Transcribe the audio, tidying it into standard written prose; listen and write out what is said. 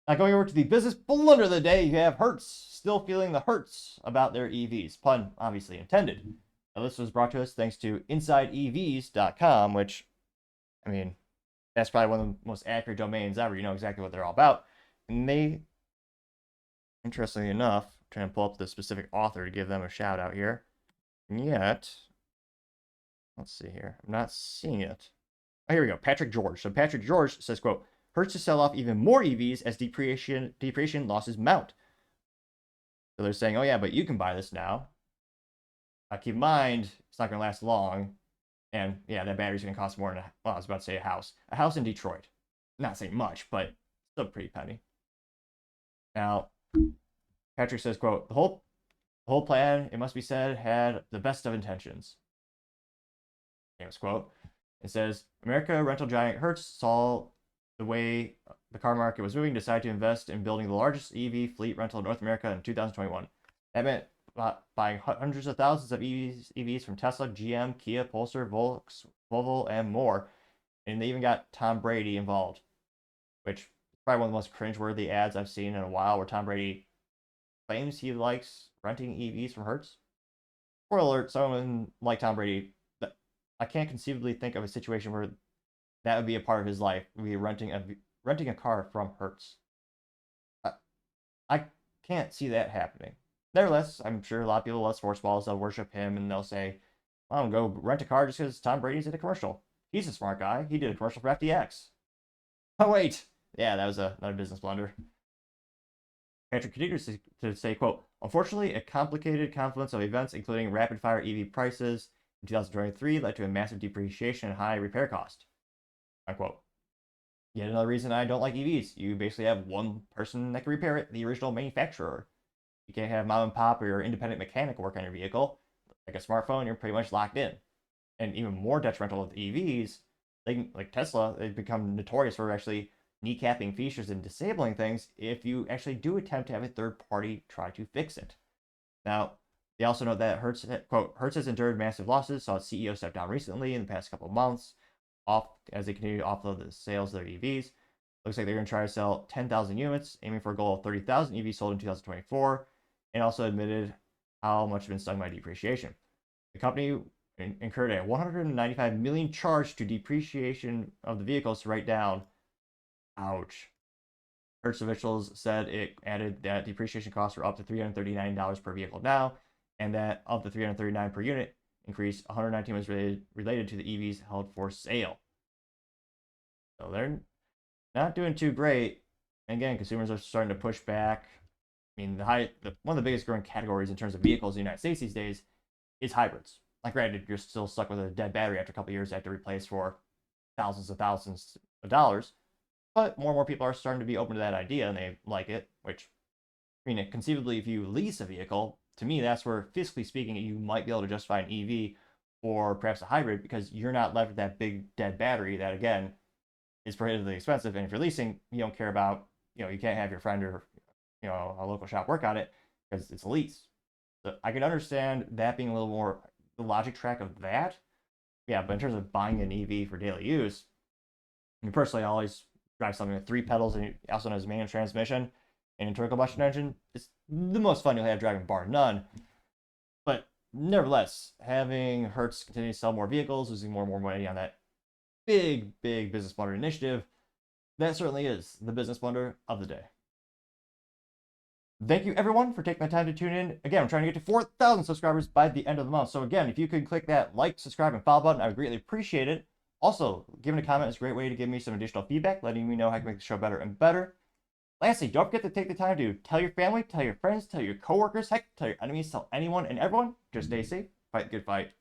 Now going over to the business blunder of the day, you have Hertz still feeling the hurts about their EVs. Pun obviously intended. Now this was brought to us thanks to InsideEVs.com, which, I mean, that's probably one of the most accurate domains ever. You know exactly what they're all about. And they, interestingly enough, I'm trying to pull up the specific author to give them a shout out here. And yet, let's see here. I'm not seeing it. Oh, here we go. Patrick George. So Patrick George says, quote, Hertz to sell off even more EVs as depreciation losses mount. So they're saying, oh yeah, but you can buy this now. Keep in mind, it's not going to last long. And yeah, that battery's going to cost more than, well, I was about to say a house. A house in Detroit. Not saying much, but still pretty penny. Now, Patrick says, quote, the whole plan, it must be said, had the best of intentions. Famous quote. It says, America rental giant Hertz saw the way the car market was moving, decided to invest in building the largest EV fleet rental in North America in 2021. That meant buying hundreds of thousands of EVs from Tesla, GM, Kia, Polestar, Volvo, and more. And they even got Tom Brady involved, which is probably one of the most cringeworthy ads I've seen in a while, where Tom Brady claims he likes renting EVs from Hertz. Spoiler alert, someone like Tom Brady, I can't conceivably think of a situation where that would be a part of his life, be renting a car from Hertz. I can't see that happening. Nevertheless, I'm sure a lot of people love sports balls. They'll worship him and they'll say, "I'm gonna go rent a car just because Tom Brady's in a commercial. He's a smart guy. He did a commercial for FTX." Oh wait, yeah, that was another business blunder. Patrick continues to say, "quote Unfortunately, a complicated confluence of events, including rapid-fire EV prices in 2023, led to a massive depreciation and high repair cost." Unquote. Yet another reason I don't like EVs. You basically have one person that can repair it, the original manufacturer. You can't have mom and pop or your independent mechanic work on your vehicle. Like a smartphone, you're pretty much locked in. And even more detrimental with EVs, like Tesla, they've become notorious for actually kneecapping features and disabling things if you actually do attempt to have a third party try to fix it. Now, they also note that Hertz, quote, Hertz has endured massive losses, saw its CEO step down recently in the past couple of months, as they continue to offload the sales of their EVs. Looks like they're going to try to sell 10,000 units, aiming for a goal of 30,000 EVs sold in 2024, and also admitted how much has been stung by depreciation. The company incurred a $195 million charge to depreciation of the vehicles to write down. Ouch. Hertz officials said it added that depreciation costs were up to $339 per vehicle now, and that of the $339 per unit increase, 119 was related to the EVs held for sale. So they're not doing too great. And again, consumers are starting to push back. I mean, one of the biggest growing categories in terms of vehicles in the United States these days is hybrids. Like, granted, you're still stuck with a dead battery after a couple of years, you have to replace for thousands of dollars. But more and more people are starting to be open to that idea, and they like it, which, I mean, conceivably, if you lease a vehicle, to me, that's where, fiscally speaking, you might be able to justify an EV or perhaps a hybrid, because you're not left with that big dead battery that, again, is prohibitively expensive. And if you're leasing, you don't care about, you can't have your friend or, a local shop work on it because it's a lease. So I can understand that being a little more the logic track of that. Yeah, but in terms of buying an EV for daily use, I mean, personally, I always drive something with 3 pedals and also has a manual transmission and internal combustion engine. It's the most fun you'll have driving, bar none. But nevertheless, having Hertz continue to sell more vehicles, losing more and more money on that big business blunder initiative, that certainly is the business blunder of the day. Thank you, everyone, for taking the time to tune in. Again, I'm trying to get to 4,000 subscribers by the end of the month. So again, if you could click that like, subscribe, and follow button, I would greatly appreciate it. Also, giving a comment is a great way to give me some additional feedback, letting me know how I can make the show better and better. Lastly, don't forget to take the time to tell your family, tell your friends, tell your coworkers, heck, tell your enemies, tell anyone and everyone. Just stay safe, fight the good fight,